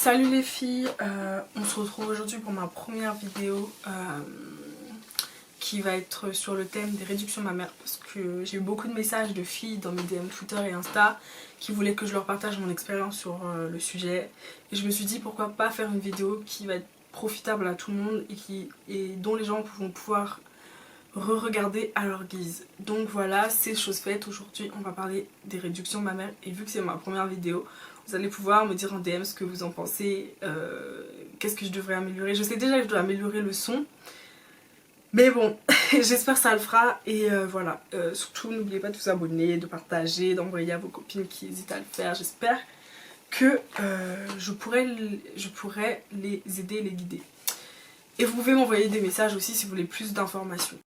Salut les filles, on se retrouve aujourd'hui pour ma première vidéo qui va être sur le thème des réductions mammaires parce que j'ai eu beaucoup de messages de filles dans mes DM Twitter et Insta qui voulaient que je leur partage mon expérience sur le sujet et je me suis dit pourquoi pas faire une vidéo qui va être profitable à tout le monde et dont les gens vont pouvoir re-regarder à leur guise. Donc voilà, c'est chose faite. Aujourd'hui on va parler des réductions mammaires et vu que c'est ma première vidéo, vous allez pouvoir me dire en DM ce que vous en pensez, qu'est-ce que je devrais améliorer. Je sais déjà que je dois améliorer le son, mais bon, j'espère que ça le fera. Et voilà, surtout n'oubliez pas de vous abonner, de partager, d'envoyer à vos copines qui hésitent à le faire. J'espère que je pourrai les aider, les guider. Et vous pouvez m'envoyer des messages aussi si vous voulez plus d'informations.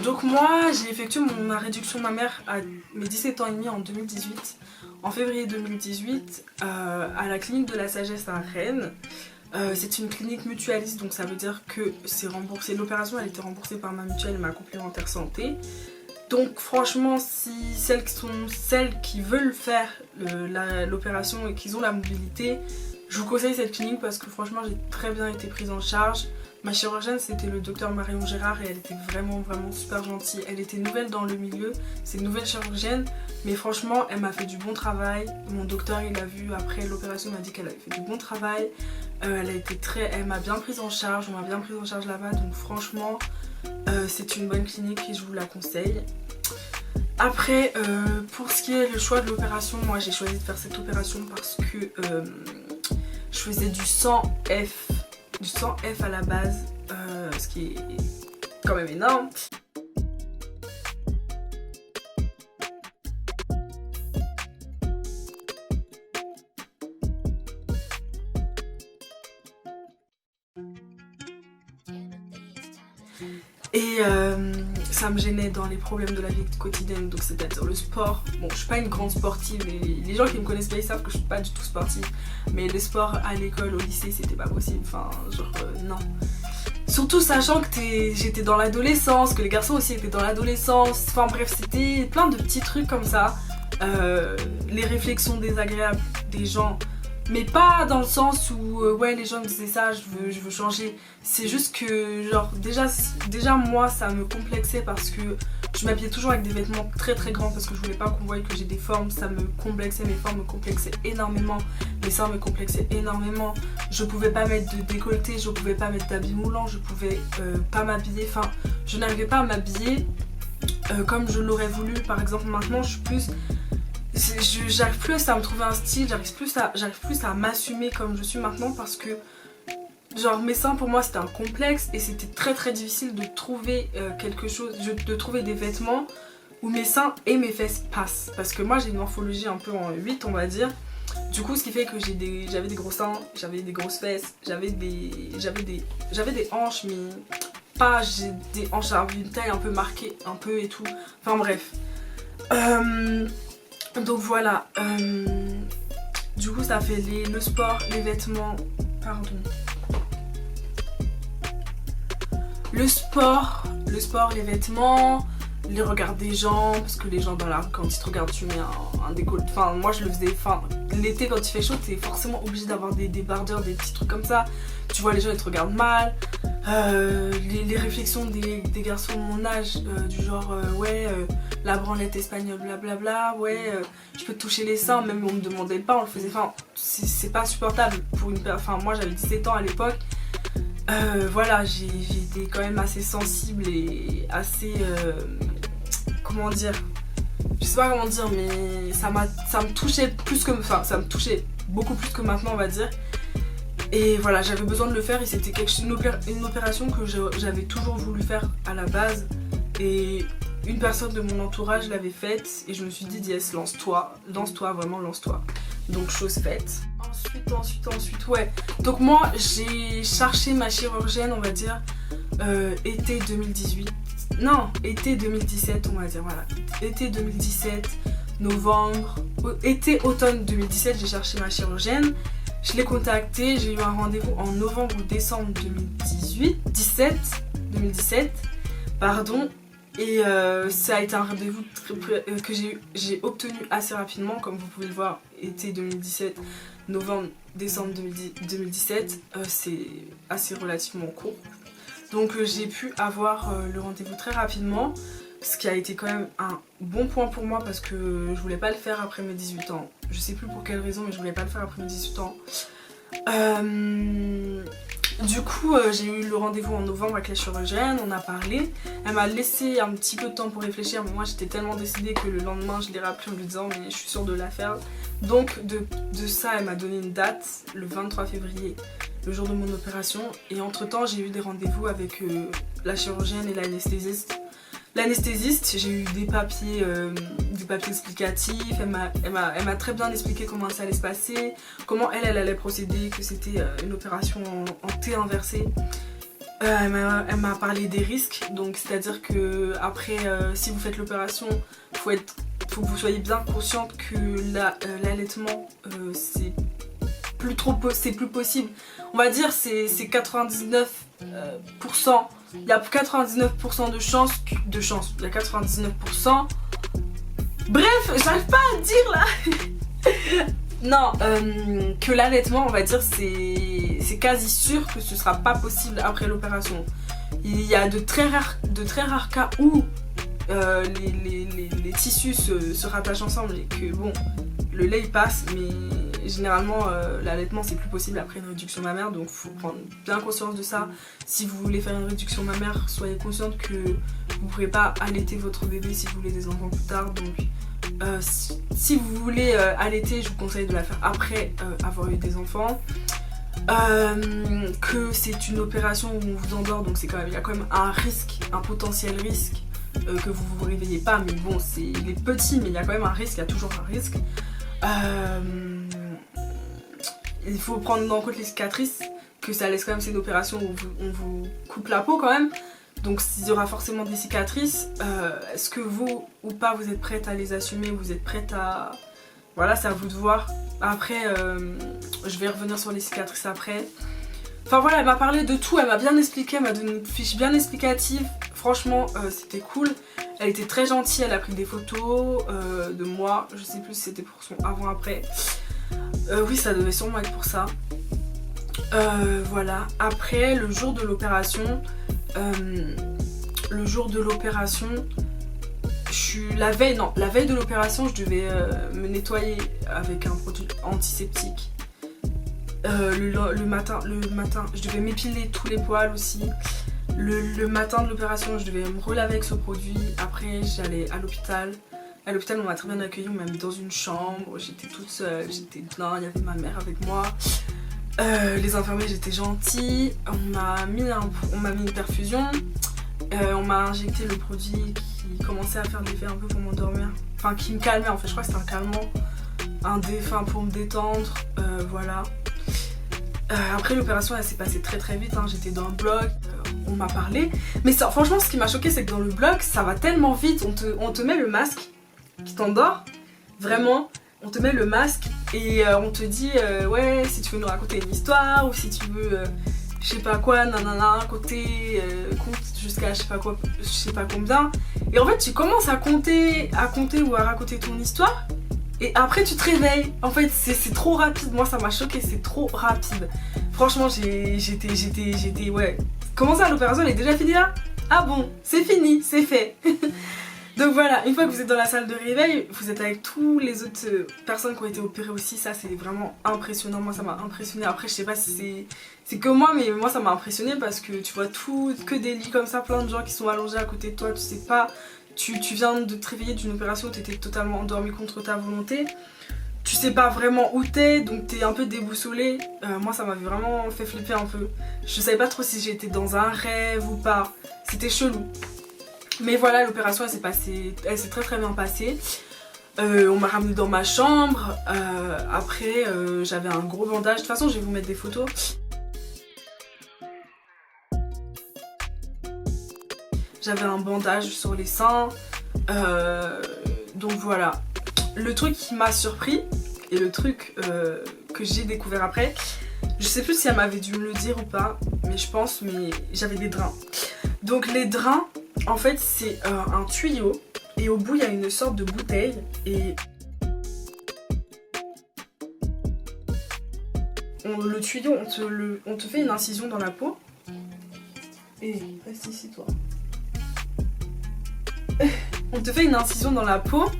Donc moi j'ai effectué ma réduction mammaire à mes 17 ans et demi en 2018, en février 2018, à la clinique de la Sagesse à Rennes. C'est une clinique mutualiste, donc ça veut dire que c'est remboursé. L'opération elle était remboursée par ma mutuelle et ma complémentaire santé. Donc franchement, si celles qui veulent faire l'opération et qui ont la mobilité, je vous conseille cette clinique parce que franchement j'ai très bien été prise en charge. Ma chirurgienne c'était le docteur Marion Gérard et elle était vraiment super gentille. Elle était nouvelle dans le milieu, c'est une nouvelle chirurgienne, mais franchement elle m'a fait du bon travail. Mon docteur il a vu après l'opération, il m'a dit qu'elle avait fait du bon travail. Elle m'a bien prise en charge, on m'a bien prise en charge là-bas, donc franchement c'est une bonne clinique et je vous la conseille. Après pour ce qui est le choix de l'opération, moi j'ai choisi de faire cette opération parce que je faisais du sang F à la base, ce qui est quand même énorme. Et ça me gênait dans les problèmes de la vie quotidienne, donc c'est-à-dire le sport. Bon, je suis pas une grande sportive, les gens qui me connaissent pas ils savent que je suis pas du tout sportive. Mais le sport à l'école, au lycée, c'était pas possible, enfin genre non. Surtout sachant que j'étais dans l'adolescence, que les garçons aussi étaient dans l'adolescence, enfin bref, c'était plein de petits trucs comme ça. Les réflexions désagréables des gens. Mais pas dans le sens où ouais les gens me disaient ça, je veux changer. C'est juste que genre déjà moi ça me complexait parce que je m'habillais toujours avec des vêtements très grands parce que je voulais pas qu'on voie que j'ai des formes. Ça me complexait, mes formes me complexaient énormément, mes seins me complexaient énormément. Je pouvais pas mettre de décolleté, je pouvais pas mettre d'habits moulants, je pouvais pas m'habiller, enfin je n'arrivais pas à m'habiller comme je l'aurais voulu. Par exemple maintenant je suis plus... J'arrive plus à me trouver un style, j'arrive plus à m'assumer comme je suis maintenant parce que genre mes seins pour moi c'était un complexe et c'était très difficile de trouver quelque chose, de trouver des vêtements où mes seins et mes fesses passent parce que moi j'ai une morphologie un peu en 8 on va dire. Du coup ce qui fait que j'avais des gros seins, j'avais des grosses fesses, j'avais des hanches mais pas, j'ai des hanches à une taille un peu marquée, un peu et tout, enfin bref. Donc voilà, du coup ça fait le sport, les vêtements, pardon. Le sport, les vêtements, les regards des gens, parce que les gens dans la rue quand ils te regardent tu mets un décolleté, enfin moi je le faisais, enfin l'été quand il fait chaud t'es forcément obligé d'avoir des débardeurs, des petits trucs comme ça, tu vois les gens ils te regardent mal. Les réflexions des garçons de mon âge, du genre ouais la branlette espagnole blablabla, ouais je peux te toucher les seins, même on me demandait pas, on le faisait, enfin c'est pas supportable pour une personne, enfin moi j'avais 17 ans à l'époque, voilà j'étais quand même assez sensible et assez comment dire, je sais pas comment dire mais ça me touchait plus que, enfin ça me touchait beaucoup plus que maintenant on va dire. Et voilà, j'avais besoin de le faire et c'était une opération que j'avais toujours voulu faire à la base. Et une personne de mon entourage l'avait faite et je me suis dit yes, lance-toi, vraiment lance-toi. Donc chose faite. Ensuite, ouais. Donc moi j'ai cherché ma chirurgienne on va dire été 2018. Non, été 2017 on va dire, voilà. Été 2017, novembre, automne 2017 j'ai cherché ma chirurgienne. Je l'ai contacté, j'ai eu un rendez-vous en novembre ou décembre 2017, pardon. Et ça a été un rendez-vous que j'ai obtenu assez rapidement, comme vous pouvez le voir, été 2017, novembre, décembre 2017, c'est assez relativement court. Donc j'ai pu avoir le rendez-vous très rapidement, ce qui a été quand même un bon point pour moi parce que je voulais pas le faire après mes 18 ans. Je sais plus pour quelle raison, mais je voulais pas le faire après mes 18 ans. Du coup, j'ai eu le rendez-vous en novembre avec la chirurgienne, on a parlé. Elle m'a laissé un petit peu de temps pour réfléchir, mais moi j'étais tellement décidée que le lendemain je l'ai rappelé en lui disant mais je suis sûre de la faire. Donc de ça, elle m'a donné une date, le 23 février, le jour de mon opération. Et entre temps, j'ai eu des rendez-vous avec la chirurgienne et l'anesthésiste. L'anesthésiste, j'ai eu des papiers explicatifs, elle m'a très bien expliqué comment ça allait se passer, comment elle allait procéder, que c'était une opération en T inversé. Elle m'a parlé des risques, donc c'est-à-dire que après, si vous faites l'opération, faut que vous soyez bien consciente que l'allaitement, c'est plus possible. On va dire c'est 99%. Il y a 99% de chance. Il y a 99%. Bref, j'arrive pas à dire là. Non, que l'allaitement, on va dire, c'est quasi sûr que ce sera pas possible après l'opération. Il y a de très rares cas où les tissus se rattachent ensemble et que bon, le lait il passe, mais généralement l'allaitement c'est plus possible après une réduction mammaire, donc faut prendre bien conscience de ça. Si vous voulez faire une réduction mammaire, soyez consciente que vous ne pourrez pas allaiter votre bébé si vous voulez des enfants plus tard. Donc si vous voulez allaiter, je vous conseille de la faire après avoir eu des enfants. Que c'est une opération où on vous endort, donc il y a quand même un risque, un potentiel risque que vous vous réveillez pas, mais bon, il est petit, mais il y a quand même un risque, il y a toujours un risque. Il faut prendre en compte les cicatrices, que ça laisse quand même, c'est une opération où on vous coupe la peau quand même, donc il y aura forcément des cicatrices. Est-ce que vous ou pas vous êtes prête à les assumer, vous êtes prête à... Voilà, c'est à vous de voir. Après, je vais revenir sur les cicatrices après. Enfin voilà, elle m'a parlé de tout, elle m'a bien expliqué, elle m'a donné une fiche bien explicative. Franchement, c'était cool. Elle était très gentille, elle a pris des photos de moi. Je sais plus si c'était pour son avant-après. Oui, ça devait sûrement être pour ça. Voilà. Après, le jour de l'opération, la veille de l'opération, je devais me nettoyer avec un produit antiseptique. Le matin, je devais m'épiler tous les poils aussi. Le matin de l'opération, je devais me relaver avec ce produit. Après, j'allais à l'hôpital. À l'hôpital, on m'a très bien accueillie, on m'a mis dans une chambre. J'étais toute seule, j'étais bien, il y avait ma mère avec moi. Les infirmiers, j'étais gentille. On m'a mis une perfusion. On m'a injecté le produit qui commençait à faire de l'effet un peu pour m'endormir. Enfin, qui me calmait en fait. Je crois que c'était un calmant. Pour me détendre. Voilà. Après l'opération elle s'est passée très très vite, hein. J'étais dans le bloc, on m'a parlé. Mais ça, franchement ce qui m'a choqué c'est que dans le bloc ça va tellement vite, on te met le masque qui t'endort, vraiment, on te met le masque et on te dit ouais si tu veux nous raconter une histoire ou si tu veux je sais pas quoi, nanana, compte jusqu'à je sais pas combien. Et en fait tu commences à compter ou à raconter ton histoire. Et après tu te réveilles, en fait c'est trop rapide, moi ça m'a choqué, c'est trop rapide. Franchement j'étais ouais. Comment ça l'opération elle est déjà finie là? Ah bon, c'est fini, c'est fait. Donc voilà, une fois que vous êtes dans la salle de réveil, vous êtes avec tous les autres personnes qui ont été opérées aussi, ça c'est vraiment impressionnant, moi ça m'a impressionné. Après je sais pas si c'est que moi, mais moi ça m'a impressionné parce que tu vois que des lits comme ça, plein de gens qui sont allongés à côté de toi, tu sais pas. Tu viens de te réveiller d'une opération où tu étais totalement endormi contre ta volonté. Tu sais pas vraiment où t'es, donc t'es un peu déboussolé. Moi ça m'avait vraiment fait flipper un peu. Je savais pas trop si j'étais dans un rêve ou pas. C'était chelou. Mais voilà, l'opération elle s'est très très bien passée. On m'a ramenée dans ma chambre. Après j'avais un gros bandage. De toute façon je vais vous mettre des photos. J'avais un bandage sur les seins, donc voilà. Le truc qui m'a surpris, et le truc que j'ai découvert après. Je sais plus si elle m'avait dû me le dire ou pas, mais je pense, mais j'avais des drains. Donc les drains, en fait c'est un tuyau et au bout il y a une sorte de bouteille et le tuyau, on te fait une incision dans la peau. Et reste ici toi. On te fait une incision dans la peau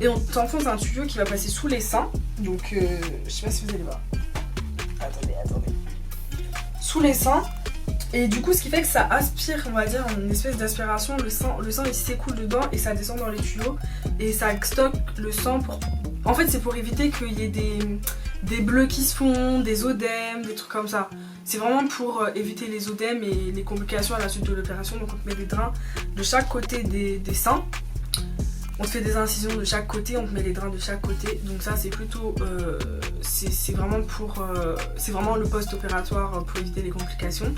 et on t'enfonce un tuyau qui va passer sous les seins. Donc je sais pas si vous allez voir. Attendez. Sous les seins. Et du coup ce qui fait que ça aspire, on va dire, une espèce d'aspiration. Le sang il s'écoule dedans et ça descend dans les tuyaux. Et ça stocke le sang pour... En fait c'est pour éviter qu'il y ait des bleus qui se font, des œdèmes, des trucs comme ça. C'est vraiment pour éviter les œdèmes et les complications à la suite de l'opération. Donc on te met des drains de chaque côté des seins. On te fait des incisions de chaque côté, on te met les drains de chaque côté. Donc ça c'est plutôt... c'est vraiment c'est vraiment le post-opératoire pour éviter les complications.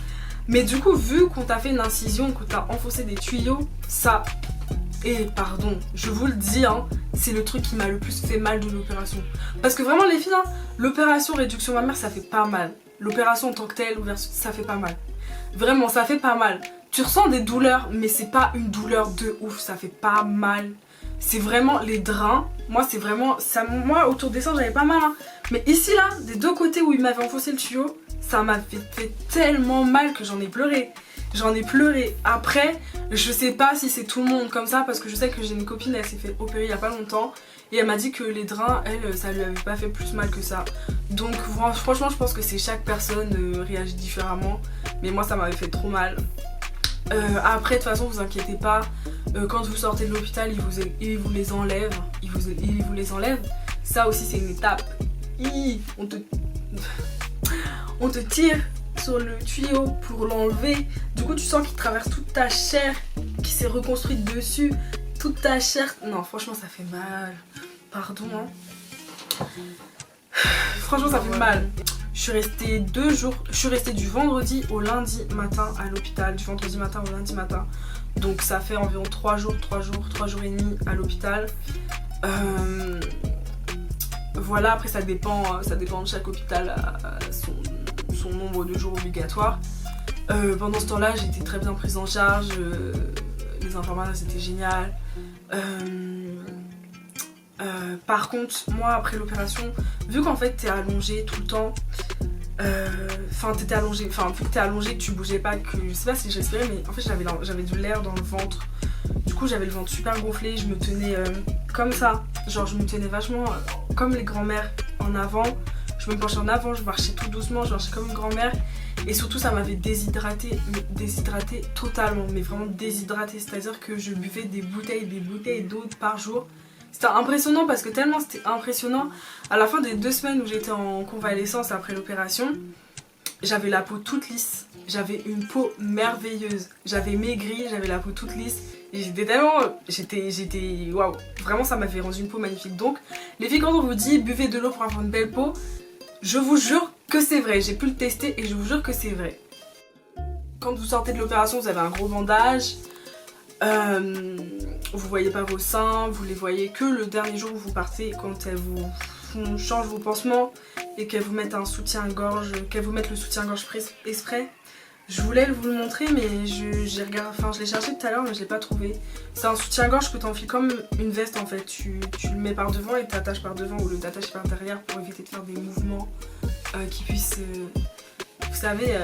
Mais du coup vu qu'on t'a fait une incision, qu'on t'a enfoncé des tuyaux, ça... Et pardon, je vous le dis, hein, c'est le truc qui m'a le plus fait mal de l'opération. Parce que vraiment les filles, hein, l'opération réduction mammaire ça fait pas mal. L'opération en tant que telle, ça fait pas mal. Vraiment, ça fait pas mal. Tu ressens des douleurs, mais c'est pas une douleur de ouf, ça fait pas mal. C'est vraiment les drains. Moi, c'est vraiment... moi, autour des seins, j'avais pas mal. Hein. Mais ici, là, des deux côtés où il m'avait enfoncé le tuyau, ça m'a fait tellement mal que j'en ai pleuré. J'en ai pleuré. Après, je sais pas si c'est tout le monde comme ça, parce que je sais que j'ai une copine, elle s'est fait opérer il y a pas longtemps. Et elle m'a dit que les drains, elle, ça lui avait pas fait plus mal que ça. Donc franchement, je pense que c'est chaque personne réagit différemment. Mais moi, ça m'avait fait trop mal. Après, de toute façon, vous inquiétez pas. Quand vous sortez de l'hôpital, ils vous les enlèvent. Ils vous les enlèvent. Ça aussi, c'est une étape. On te tire sur le tuyau pour l'enlever. Du coup, tu sens qu'il traverse toute ta chair, qui s'est reconstruite dessus. Toute ta chair. Non, franchement, ça fait mal. Pardon, hein. Franchement, ça fait mal. Je suis restée 2 jours. Je suis restée du vendredi au lundi matin à l'hôpital. Du vendredi matin au lundi matin. Donc, ça fait environ 3 jours et demi à l'hôpital. Voilà, après, ça dépend de chaque hôpital à son nombre de jours obligatoires. Pendant ce temps-là, j'étais très bien prise en charge. Les infirmières c'était génial. Par contre, moi après l'opération, vu qu'en fait t'es allongée tout le temps, vu que t'es allongée, que tu bougeais pas, que je sais pas si je respirais, mais en fait j'avais de l'air dans le ventre. Du coup j'avais le ventre super gonflé, je me tenais comme ça, genre je me tenais vachement comme les grands-mères en avant. Je me penchais en avant, je marchais tout doucement, je marchais comme une grand-mère. Et surtout ça m'avait déshydratée totalement, mais vraiment déshydratée. C'est-à-dire que je buvais des bouteilles d'eau par jour. C'était impressionnant parce que tellement c'était impressionnant. À la fin des 2 semaines où j'étais en convalescence après l'opération, j'avais la peau toute lisse. J'avais une peau merveilleuse. J'avais maigri, j'avais la peau toute lisse. Et j'étais waouh. Vraiment ça m'avait rendu une peau magnifique. Donc les filles, quand on vous dit buvez de l'eau pour avoir une belle peau, je vous jure que c'est vrai, j'ai pu le tester et je vous jure que c'est vrai. Quand vous sortez de l'opération, vous avez un gros bandage. Vous voyez pas vos seins, vous les voyez que le dernier jour où vous partez, quand elles vous changent vos pansements et qu'elles vous mettent un soutien-gorge, qu'elles vous mettent le soutien-gorge exprès. Je voulais vous le montrer, mais je l'ai cherché tout à l'heure mais je l'ai pas trouvé. C'est un soutien-gorge que t'enfiles comme une veste en fait. Tu le mets par devant et t'attaches par devant ou le t'attaches par derrière pour éviter de faire des mouvements qui puissent, vous savez,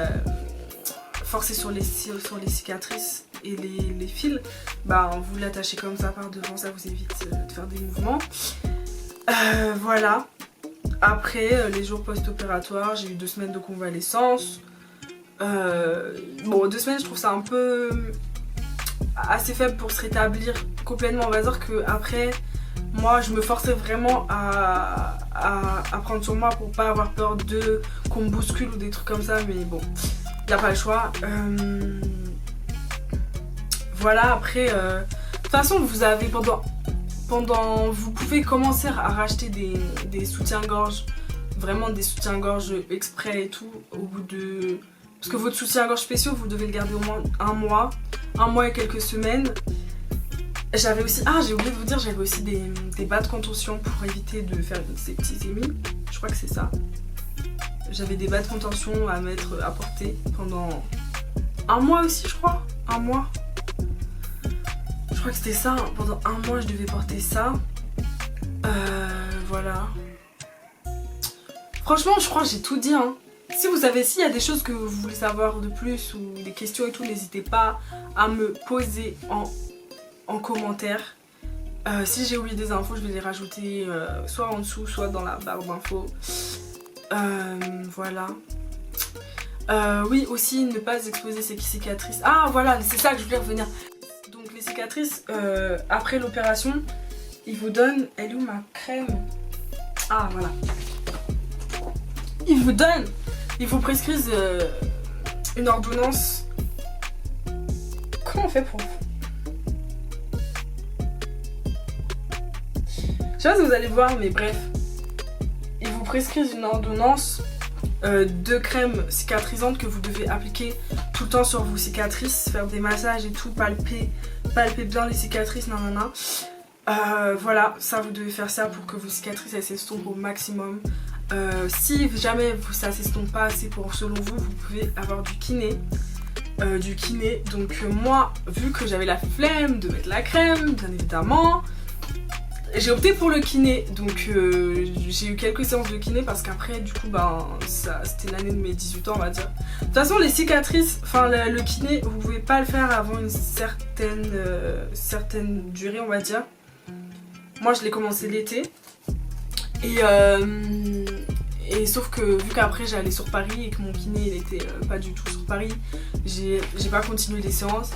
forcer sur les cicatrices et les fils. Bah vous l'attachez comme ça par devant, ça vous évite de faire des mouvements. Voilà. Après les jours post-opératoires, j'ai eu 2 semaines de convalescence. Bon, 2 semaines je trouve ça un peu assez faible pour se rétablir complètement. On va dire que après moi je me forçais vraiment à prendre sur moi pour pas avoir peur qu'on me bouscule ou des trucs comme ça, mais bon, y a pas le choix. Voilà, après de toute façon vous avez vous pouvez commencer à racheter des soutiens-gorge, vraiment des soutiens-gorge exprès et tout, au bout de... Parce que votre soutien-gorge spéciaux, vous devez le garder au moins 1 mois et quelques semaines. J'avais aussi, j'ai oublié de vous dire, j'avais aussi des bas de contention pour éviter de faire ces petits émis. Je crois que c'est ça. j'avais des bas de contention à porter pendant un mois aussi, je crois. Un mois. Je crois que c'était ça, hein. Pendant un mois je devais porter ça. Voilà. Franchement, je crois que j'ai tout dit, hein. Si vous savez, s'il y a des choses que vous voulez savoir de plus ou des questions et tout, n'hésitez pas à me poser en commentaire. Si j'ai oublié des infos, je vais les rajouter soit en dessous, soit dans la barre d'infos. Voilà. Oui, aussi ne pas exposer ses cicatrices. Ah voilà, c'est ça que je voulais revenir. Donc les cicatrices, après l'opération, ils vous donnent... Elle est où ma crème? Ah voilà. Ils vous prescrivent une ordonnance. Comment on fait pour... Je sais pas si vous allez voir, mais bref. Ils vous prescrivent une ordonnance de crème cicatrisante que vous devez appliquer tout le temps sur vos cicatrices, faire des massages et tout, palper bien les cicatrices, nanana. Voilà, ça vous devez faire ça pour que vos cicatrices elles s'estompent au maximum. Si jamais ça s'estompe pas assez selon vous, vous pouvez avoir du kiné. Donc moi, vu que j'avais la flemme de mettre la crème, bien évidemment, j'ai opté pour le kiné. Donc j'ai eu quelques séances de kiné parce qu'après du coup c'était l'année de mes 18 ans, on va dire. De toute façon les cicatrices, enfin le kiné, vous pouvez pas le faire avant une certaine durée, on va dire. Moi je l'ai commencé l'été et sauf que vu qu'après j'allais sur Paris et que mon kiné il était pas du tout sur Paris, j'ai pas continué les séances.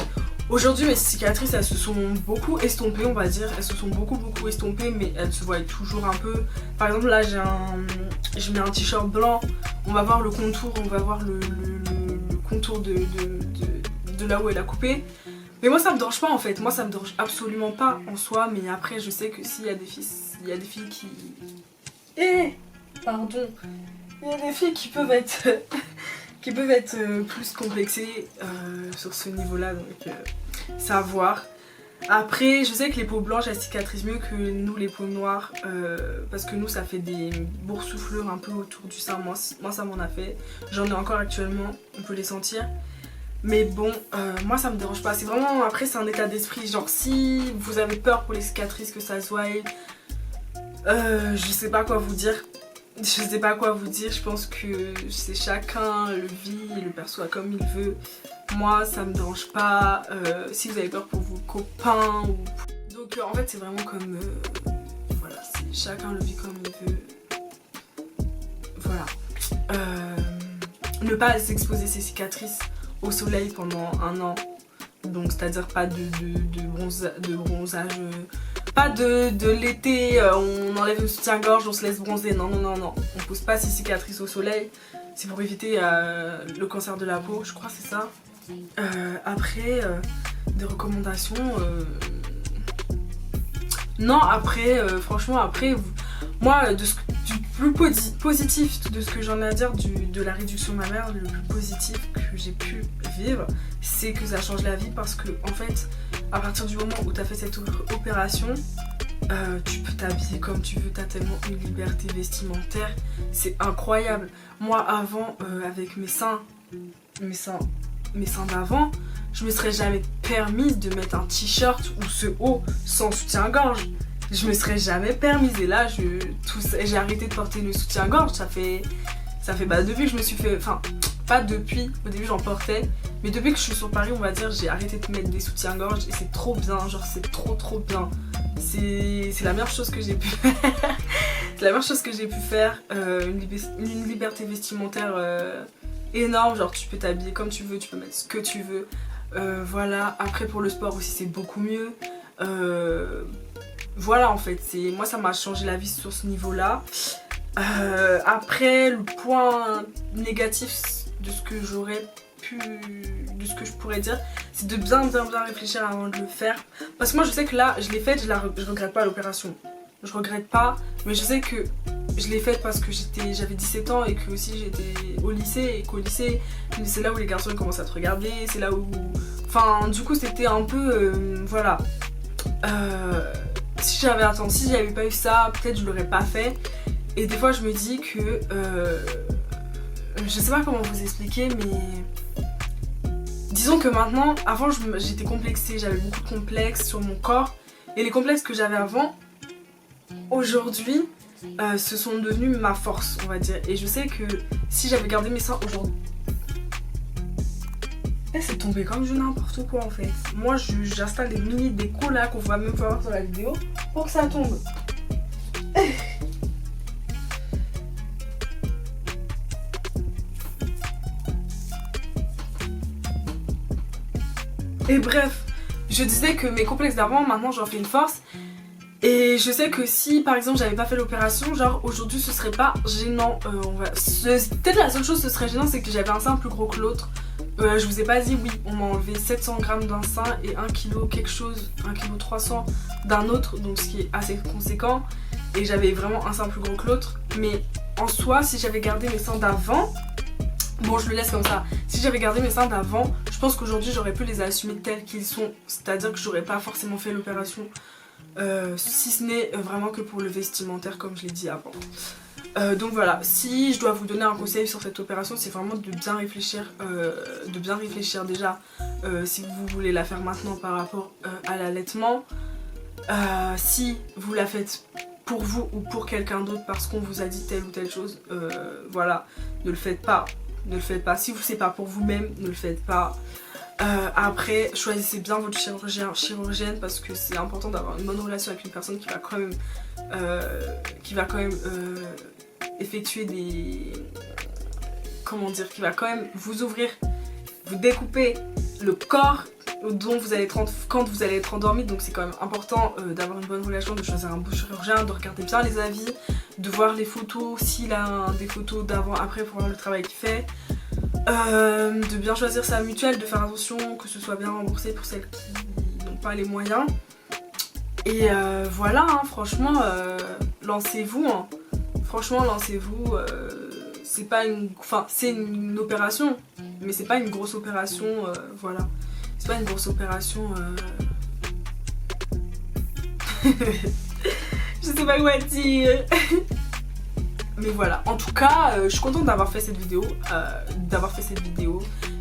Aujourd'hui mes cicatrices elles se sont beaucoup estompées, on va dire. Elles se sont beaucoup estompées, mais elles se voient toujours un peu. Par exemple là je mets un t-shirt blanc, on va voir le contour, on va voir le contour de là où elle a coupé. Mais moi ça me dérange pas en fait, moi ça me dérange absolument pas en soi, mais après je sais que s'il y a des filles qui... Pardon. Il y a des filles qui peuvent être plus complexées sur ce niveau-là, donc savoir. Après, je sais que les peaux blanches elles cicatrisent mieux que nous les peaux noires, parce que nous ça fait des boursouflures un peu autour du sein. Moi ça m'en a fait. J'en ai encore actuellement, on peut les sentir. Mais bon, moi ça me dérange pas. C'est vraiment, après c'est un état d'esprit. Genre si vous avez peur pour les cicatrices que ça se voie, je sais pas quoi vous dire. Je pense que c'est chacun le vit et le perçoit comme il veut. Moi ça me dérange pas. Si vous avez peur pour vos copains ou... Donc en fait c'est vraiment comme... voilà, chacun le vit comme il veut. Voilà. Ne pas s'exposer ses cicatrices au soleil pendant un an. Donc c'est-à-dire pas de bronzage... Pas de l'été, on enlève le soutien-gorge, on se laisse bronzer. Non. On pose pas ses cicatrices au soleil. C'est pour éviter le cancer de la peau, je crois c'est ça. Après, des recommandations... Non, après, franchement, après... Moi, du plus positif de ce que j'en ai à dire de la réduction mammaire, le plus positif que j'ai pu vivre, c'est que ça change la vie parce que, en fait, à partir du moment où tu as fait cette opération, tu peux t'habiller comme tu veux, tu as tellement une liberté vestimentaire, c'est incroyable. Moi, avant, avec mes seins d'avant, je me serais jamais permise de mettre un t-shirt ou ce haut sans soutien-gorge. Je me serais jamais permise et là j'ai arrêté de porter le soutien-gorge. Ça fait depuis que je me suis fait, enfin pas depuis, au début j'en portais, mais depuis que je suis sur Paris on va dire j'ai arrêté de mettre des soutiens-gorge et c'est trop bien, genre c'est trop bien. C'est la meilleure chose que j'ai pu faire. C'est la meilleure chose que j'ai pu faire, une liberté vestimentaire énorme, genre tu peux t'habiller comme tu veux, tu peux mettre ce que tu veux. Voilà, après pour le sport aussi c'est beaucoup mieux. Voilà en fait, moi ça m'a changé la vie sur ce niveau-là. Après le point négatif de ce que je pourrais dire, c'est de bien réfléchir avant de le faire. Parce que moi je sais que là je l'ai faite, je regrette pas l'opération. Je regrette pas, mais je sais que je l'ai faite parce que j'avais 17 ans et que aussi j'étais au lycée et qu'au lycée c'est là où les garçons commencent à te regarder, c'est là où... Enfin du coup c'était un peu... voilà. Si j'avais pas eu ça, peut-être je l'aurais pas fait. Et des fois je me dis que je sais pas comment vous expliquer, mais disons que maintenant, avant j'étais complexée, j'avais beaucoup de complexes sur mon corps. Et les complexes que j'avais avant, aujourd'hui, se sont devenus ma force, on va dire. Et je sais que si j'avais gardé mes seins aujourd'hui... c'est tombé comme je n'importe quoi en fait. Moi j'installe des mini décos là qu'on va même pas voir sur la vidéo pour que ça tombe. Et bref, je disais que mes complexes d'avant, maintenant j'en fais une force. Et je sais que si par exemple j'avais pas fait l'opération, genre aujourd'hui ce serait pas gênant. Peut-être la seule chose ce serait gênant, c'est que j'avais un sein plus gros que l'autre. Je vous ai pas dit, oui, on m'a enlevé 700 grammes d'un sein et 1 kg quelque chose, 1 kg 300 d'un autre, donc ce qui est assez conséquent. Et j'avais vraiment un sein plus gros que l'autre. Mais en soi, si j'avais gardé mes seins d'avant, bon je le laisse comme ça, si j'avais gardé mes seins d'avant, je pense qu'aujourd'hui j'aurais pu les assumer tels qu'ils sont. C'est-à-dire que j'aurais pas forcément fait l'opération, si ce n'est vraiment que pour le vestimentaire comme je l'ai dit avant. Donc voilà, si je dois vous donner un conseil sur cette opération, c'est vraiment de bien réfléchir déjà si vous voulez la faire maintenant par rapport à l'allaitement. Si vous la faites pour vous ou pour quelqu'un d'autre parce qu'on vous a dit telle ou telle chose, voilà, ne le faites pas. Ne le faites pas. Si c'est pas pour vous-même, ne le faites pas. Après, choisissez bien votre chirurgienne parce que c'est important d'avoir une bonne relation avec une personne qui va quand même, effectuer des... Comment dire, qui va quand même vous ouvrir, vous découper le corps dont vous allez être quand vous allez être endormi. Donc c'est quand même important d'avoir une bonne relation, de choisir un bon chirurgien, de regarder bien les avis, de voir les photos, s'il a des photos d'avant après pour voir le travail qu'il fait. De bien choisir sa mutuelle, de faire attention que ce soit bien remboursé pour celles qui n'ont pas les moyens. Et voilà, hein, franchement, lancez-vous. Hein. Franchement, lancez-vous. C'est pas une... Enfin, c'est une opération, mais c'est pas une grosse opération, voilà. C'est pas une grosse opération... Je sais pas quoi dire. Mais voilà, en tout cas, je suis contente d'avoir fait cette vidéo.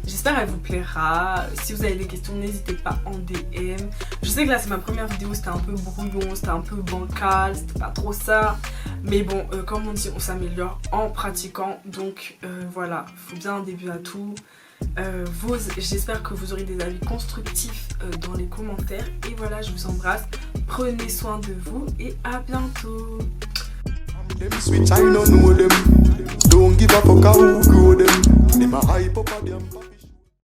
J'espère qu'elle vous plaira. Si vous avez des questions, n'hésitez pas en DM. Je sais que là c'est ma première vidéo, c'était un peu brouillon, c'était un peu bancal, c'était pas trop ça. Mais bon, comme on dit, on s'améliore en pratiquant. Donc voilà, il faut bien un début à tout. J'espère que vous aurez des avis constructifs dans les commentaires. Et voilà, je vous embrasse. Prenez soin de vous et à bientôt. Them switch, I don't know them. Don't give a fuck how grow them. Them a hype up a them.